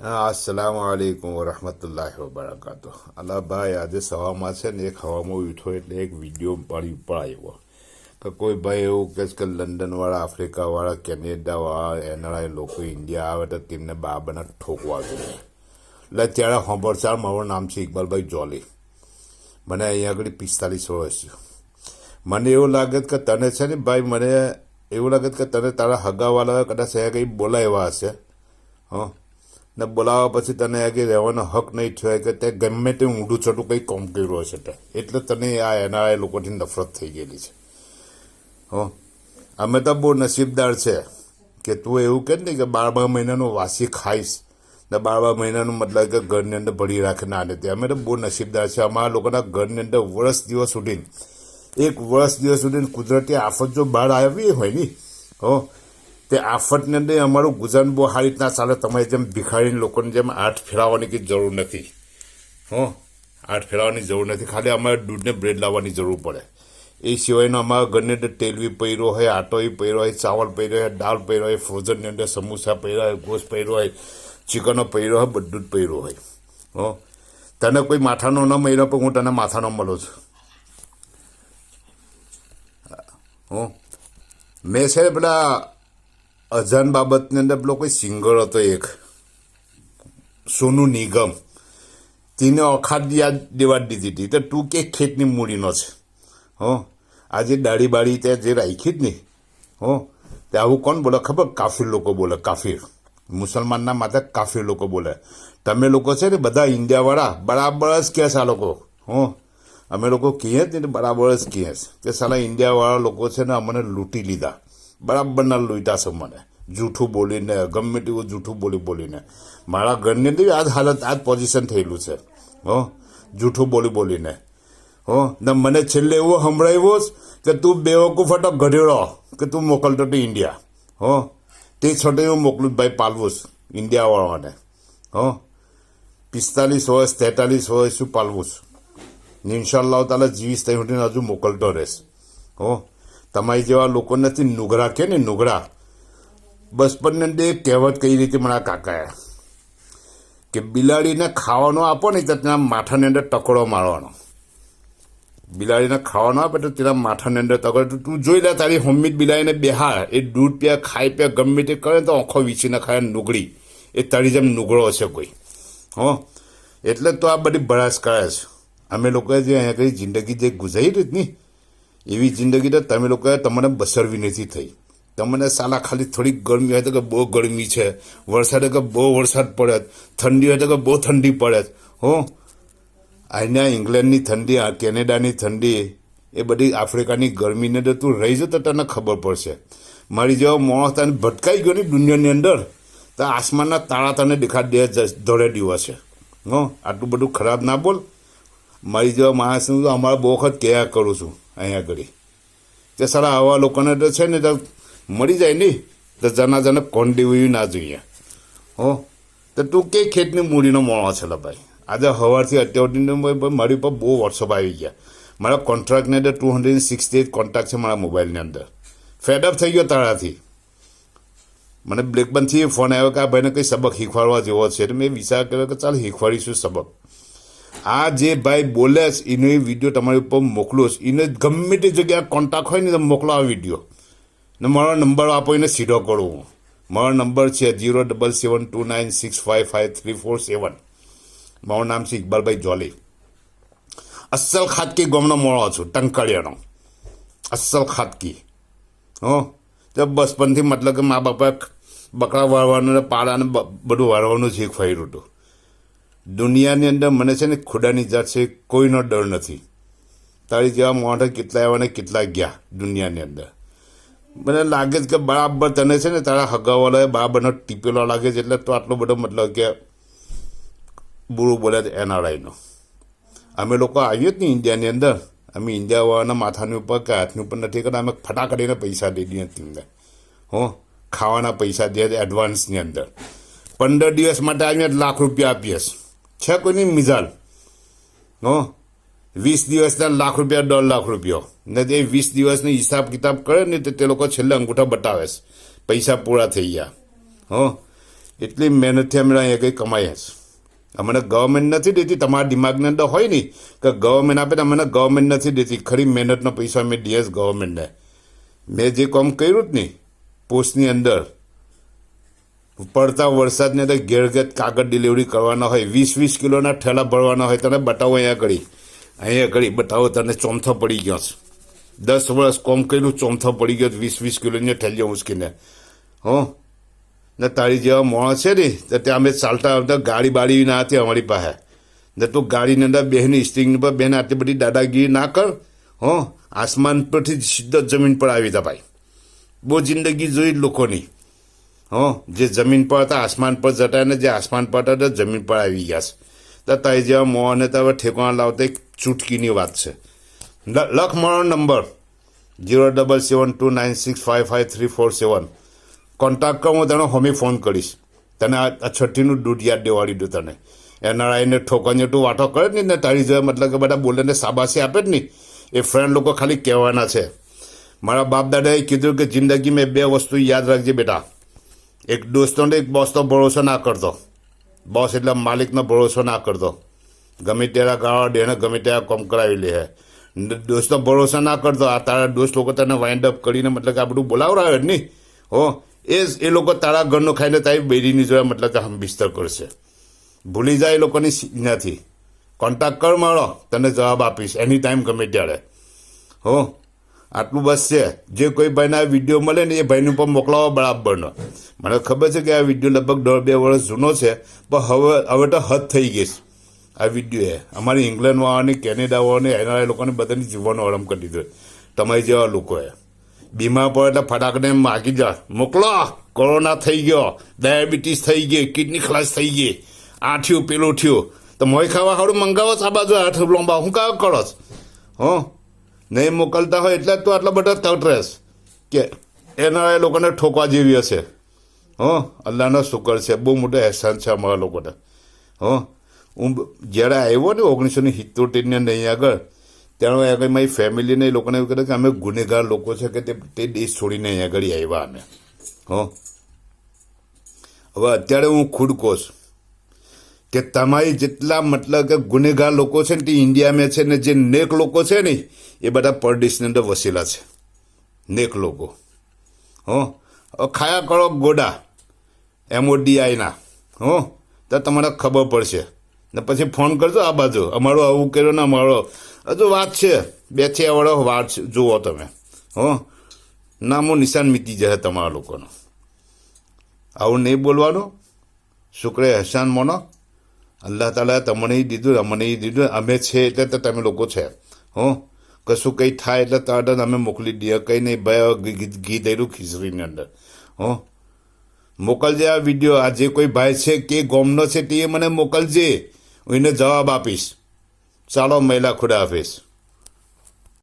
अस्सलाम वालेकुम वरहमतुल्लाहि वबरकातुह। અલા ભાઈ આજે સવારમાં છે ને એક હવામાં ઉઠો એટલે એક વિડીયો મારી ઉપર આવ્યો કે કોઈ ભાઈ એવું કહે છે કે લંડનવાળા, આફ્રિકાવાળા, કેનેડાવાળા એનઆરઆઈ લોકો ઇન્ડિયા આવે તો તેમને બાબના ઠોકવા જોઈએ. એટલે ત્યારે સાંભળચાર મારું નામ છે ઇકબાલભાઈ જોલી. મને અહીંયા આગળ 45 વર્ષ છે. મને એવું લાગે કે તને છે ને ભાઈ, મને એવું લાગે કે તને તારા હગાવાળા કદાચ અહીંયા કંઈ બોલાવ્યા હશે. હં ને બોલાવવા પછી તને આગળ રહેવાનો હક નહીં થયો કે તે ગમે તે ઊંડું છોટું કંઈ કામ કર્યું હશે તે એટલે તને આ એનઆરઆઈ લોકોથી નફરત થઈ ગયેલી છે. હો, અમે તો બહુ નસીબદાર છે કે તું એવું કહે ને કે 12 મહિનાનું વાસી ખાઈશ ને 12 મહિનાનું મતલબ કે ઘરની અંદર ભરી રાખે ના ને તે. અમે તો બહુ નસીબદાર છે. અમારા લોકોના ઘરની અંદર વર્ષ દિવસ સુધી કુદરતી આફત જો બહાર આવી હોય ને, હો તે આફતની અંદર અમારું ગુજરાન બહુ સારી રીતના ચાલે. તમારી જેમ ભિખારી લોકોની જેમ આઠ ફેરવવાની કંઈ જરૂર નથી. આઠ ફેરવવાની જરૂર નથી. ખાલી અમારે દૂધને બ્રેડ લાવવાની જરૂર પડે. એ સિવાયનો અમારા ઘરની અંદર તેલ બી પડ્યો હોય, આટો બી પડ્યો હોય, ચાવલ પડ્યો હોય, દાળ પડ્યો હોય, ફ્રોઝનની અંદર સમોસા પડ્યા હોય, ગોશ્ત પડ્યો હોય, ચિકનો પડ્યો હોય, બધું જ પડ્યું હોય. તને કોઈ માથાનો ન મળ્યો પણ હું તને માથાનો મળું છું. મેં છે પેલા અજાન બાબતની અંદર પેલો કોઈ સિંગર હતો એક, સોનુ નિગમ, તેને અખાત યાદ દેવા દીધી હતી. તો તું કે ખેતની મૂડીનો છે. આજે દાઢી બાળી ત્યાં જે રાખી જ નહીં, તે આવું કોણ બોલે ખબર? કાફીર લોકો બોલે. કાફીર મુસલમાનના માથે કાફીર લોકો બોલે. તમે લોકો છે ને બધા ઇન્ડિયાવાળા બરાબર જ કહે છે આ લોકો. અમે લોકો કહીએ જ ને બરાબર જ કહીએ કે સાલા ઇન્ડિયાવાળા લોકો છે ને અમને લૂંટી લીધા. બરાબરના લૂંટા છે મને, જૂઠું બોલીને, ગમે તેવું જૂઠું બોલીને. મારા ઘરની અંદર આ જ હાલત, આ જ પોઝિશન થયેલું છે. જૂઠું બોલીને. ને મને છેલ્લે એવું સંભળાવ્યું કે તું બેવકૂફ હતો ગધેડો કે તું મોકલતો હતો ઇન્ડિયા. તે છોટે હું મોકલું ભાઈ પાલવું ઇન્ડિયાવાળાને. 45 વર્ષ 43 વર્ષ શું પાલવું ઇન્શાલ્લાહ તાલા જીવીશ ત્યાં સુધી હજુ મોકલતો રહેશ. તમારી જેવા લોકો નથી નુગરા કે ને નુગરા. બચપનની અંદર એક કહેવત કઈ રીતે મારા કાકાએ કે બિલાડીને ખાવાનું આપો ને તો તેના માથાની અંદર ટકડો મારવાનો. બિલાડીને ખાવાનું આપે તો તેના માથાની અંદર ટકડો. તું જોઈ લે તારી હોમ્મીદ બિલાડીને બેહાર, એ દૂધ પીએ, ખાઈ પીએ, ગમે તે કરે તો આંખો વીંચીને ખાય નુગડી. એ તારી જેમ નુગડો હશે કોઈ. એટલે તો આ બધી ભડાસ કરે છે. અમે લોકોએ જે અહીંયા કઈ જિંદગી જે ગુજારી હતી ને એવી જિંદગી તો તમે લોકોએ તમને બસરવી નથી થઈ. તમને સાલા ખાલી થોડીક ગરમી હોય તો કે બહુ ગરમી છે, વરસાદ હોય કે બહુ વરસાદ પડે, ઠંડી હોય તો કે બહુ ઠંડી પડે. અહીંયા ઇંગ્લેન્ડની ઠંડી, કેનેડાની ઠંડી, એ બધી આફ્રિકાની ગરમીને તો તું રહી જ તો તને ખબર પડશે. મારી જેવા માણસ તને ભટકાઈ ગયો ને દુનિયાની અંદર તો આસમાનના તારા તને દેખાડી દે ધોળે દિવસે. આટલું બધું ખરાબ ના બોલ. મારી જેવા માણસનું તો અમારા બહુ વખત કહેયા કરું છું અહીંયા આગળ કે સારા આવા લોકોને તો છે ને તો મરી જાય નહીં તો જનાજાને કોણ દેવું ના જોઈએ. તો તું કઈ ખેતની મૂડીનો મોણો છે ભાઈ. આજે સવારથી અત્યાર સુધી મારી ઉપર બહુ વોટ્સઅપ આવી ગયા. મારા કોન્ટ્રાક્ટની અંદર 268 કોન્ટ્રાક્ટ છે મારા મોબાઈલની અંદર. ફેડઅપ થઈ ગયો તારાથી. મને બ્લેકબનથી ફોન આવ્યો કે આ ભાઈને કંઈ સબક શીખવાડવા જેવો છે. એટલે મેં વિચાર કર્યો કે ચાલ શીખવાડીશું સબક. આ જે ભાઈ બોલે છે એનો એ વિડીયો તમારી ઉપર મોકલો છે. એને ગમે તે જગ્યાએ કોન્ટેક્ટ હોય ને તો મોકલો આ વિડીયો ને મારો નંબર આપો, એને સીધો કરું. મારો નંબર છે 07729655347. મારું નામ છે ઇકબાલભાઈ જોલી. અસલ ખાતકી ગામનો મોણો છું, ટંકાળિયાનો અસલ ખાતકી. તો બચપનથી મતલબ કે મા બાપા બકરા વાળવાનું, પાડાને બધું વાળવાનું શીખવાડ્યું હતું. દુનિયાની અંદર મને છે ને ખુદાની જાત છે, કોઈનો ડર નથી. તારી જેવા મોઢે કેટલા આવ્યા ને કેટલા ગયા દુનિયાની અંદર. મને લાગે છે કે બરાબર તને છે ને તારા હગાવાળાએ બરાબરનો ટીપેલો લાગે છે. એટલે તો આટલો બધો મતલબ કે બુરું બોલે છે એનઆરઆઈનો. અમે લોકો આવીએ જ નહીં ઇન્ડિયાની અંદર. અમે ઇન્ડિયાવાળાના માથાની ઉપર કે હાથની ઉપર નથી કરતા. અમે ફટાકડીને પૈસા દઈ દઈએ તેમને. ખાવાના પૈસા દે એડવાન્સની અંદર. 15 દિવસ માટે આવીને ₹1 લાખ આપીએ છે કોઈની મિજાલ. 20 દિવસના ₹1 લાખ, $1.5 લાખ. ને તે 20 દિવસની હિસાબ કિતાબ કરે ને તે લોકો છેલ્લે અંગૂઠા બતાવે છે પૈસા પૂરા થઈ ગયા. એટલી મહેનતથી અમે અહીંયા કંઈ કમાઈએ છીએ. અમને ગવર્મેન્ટ નથી દેતી. તમારા દિમાગની અંદર હોય નહીં કે ગવર્મેન્ટ આપે ને, અમને ગવર્મેન્ટ નથી દેતી. ખરી મહેનતનો પૈસા અમે દઈએ જ ગવર્મેન્ટને. મેં જે કામ કર્યું જ નહીં પોસ્ટની અંદર, પડતા વરસાદની અંદર ઘેર ઘેર કાગળ ડિલિવરી કરવાના હોય, 20-20 કિલોના ઠેલા ભરવાના હોય. તને બતાવો અહીંયા ઘડી બતાવો, તને ચોમથો પડી ગયો છે. 10 વર્ષ કોમ કર્યું, ચોમથો પડી ગયો 20-20 કિલોની ઠેલીઓ ઉંચકીને. ને તારી જેવા માણસ છે ને તો ત્યાં અમે ચાલતા આવતા ગાડી બાડી ના હતી અમારી પાસે. ને તું ગાડીની અંદર બેહની સ્ટિંગ પર બેન આટલી બધી દાદાગીરી ના કર. આસમાન પરથી સીધો જમીન પર આવી હતા ભાઈ. બહુ જિંદગી જોઈ લોકોની. જે જમીન પર હતા આસમાન પર જતા, ને જે આસમાન પર હતા જમીન પર આવી ગયા છે. તો તારી જેવા મોંને તો હવે ઠેકાણા લાવતા એક ચૂટકીની વાત છે. લખ મારો નંબર 07729655347. કોન્ટેક્ટ કર, હું તને હોમી ફોન કરીશ. તને આ 6નું દૂધ યાદ દેવાડી દઉં તને. એના એને ઠોકરીને તું વાતો કરે જ નહીં ને, તારી જોડે મતલબ કે બધા બોલેને શાબાશી આપે જ નહીં. એ ફ્રેન્ડ લોકો ખાલી કહેવાના છે. મારા બાપ દાદાએ કીધું કે જિંદગીમાં 2 વસ્તુ યાદ રાખજે બેટા. એક દોસ્તો ને એક બોસનો ભરોસો ના કરતો. બોસ એટલે માલિકનો ભરોસો ના કરતો. ગમે ત્યારે ગાળો દે ને ગમે ત્યારે કામ કરાવી લે. દોસ્તનો ભરોસો ના કરતો. આ તારા દોસ્ત લોકો તને વાઇન્ડ અપ કરીને મતલબ કે આ બધું બોલાવડાવે જ નહીં. એ લોકો તારા ઘરનું ખાઈને તારી બેરીની જોડે મતલબ કે હમ બિસ્તર કરશે. ભૂલી જાય એ લોકોની નથી. કોન્ટેક્ટ કર મારો, તને જવાબ આપીશ એની ટાઈમ ગમે ત્યારે. આટલું બસ છે. જે કોઈ ભાઈને આ વિડીયો મળે ને એ ભાઈને ઉપર મોકલાવો બરાબરનો. મને ખબર છે કે આ વિડીયો લગભગ 1.5-2 વર્ષ જૂનો છે, પણ હવે તો હદ થઈ ગઈ છે આ વિડીયો. અમારી ઇંગ્લેન્ડવાળાની, કેનેડાવાળાની, એના લોકોને બધાની જીવવાનો આરંભ કરી દીધો. તમારી જેવા લોકોએ બીમાર પડે એટલે ફટાકને માગી જા મોકલો. કોરોના થઈ ગયો, ડાયાબિટીસ થઈ ગઈ, કિડની ખલાસ થઈ ગઈ, આ થયું પેલું થયું, તો મોય ખાવા સારું મંગાવો આ બાજુ હાથ લોંબા હું કાં કરો નહીં મોકલતા હોય એટલે જ તો આટલા બધા તટ રહેશ કે એના એ લોકોને ઠોકવા જેવી હશે. અલ્લાહનો શુકર છે, બહુ મોટો અહેસાન છે અમારા લોકોને. હું જ્યારે આવ્યો ને 1977ની અહીં આગળ, ત્યારે આગળ મારી ફેમિલીને એ લોકોને એવું કહે કે અમે ગુનેગાર લોકો છે કે તે દેશ છોડીને અહીં આગળ આવ્યા અમે. હવે અત્યારે હું ખુદ કહું છું કે તમારી જેટલા મતલબ કે ગુનેગાર લોકો છે ને તે ઇન્ડિયામાં છે ને, જે નેક લોકો છે ને એ બધા પરદેશની અંદર વસેલા છે. નેક લોકો ખાયા કરો ગોડા MODIના. તો તમારે ખબર પડશે. ને પછી ફોન કરજો આ બાજુ, અમારું આવું કર્યો ને અમારો હજુ વાત છે 2-3 વર્ષ વાત જુઓ તમે. નામો નિશાન મીતી જશે તમારા લોકોનો. આવું નહીં બોલવાનું. શુક્ર એહસાન મોનો. અલ્લાહ તાલા તમને દીધું, અમને દીધું. અમે છે એટલે તો તમે લોકો છે. કશું કંઈ થાય એટલે તરત અમે મોકલી દઈએ. કંઈ નહીં ભાઈ, ઘી દઈરું ખીચડીની અંદર. મોકલજે આ વિડીયો. આ જે કોઈ ભાઈ છે કે ગોમનો છે તે મને મોકલજે, હું એને જવાબ આપીશ. ચાલો મહિલા, ખુદા હાફિઝ.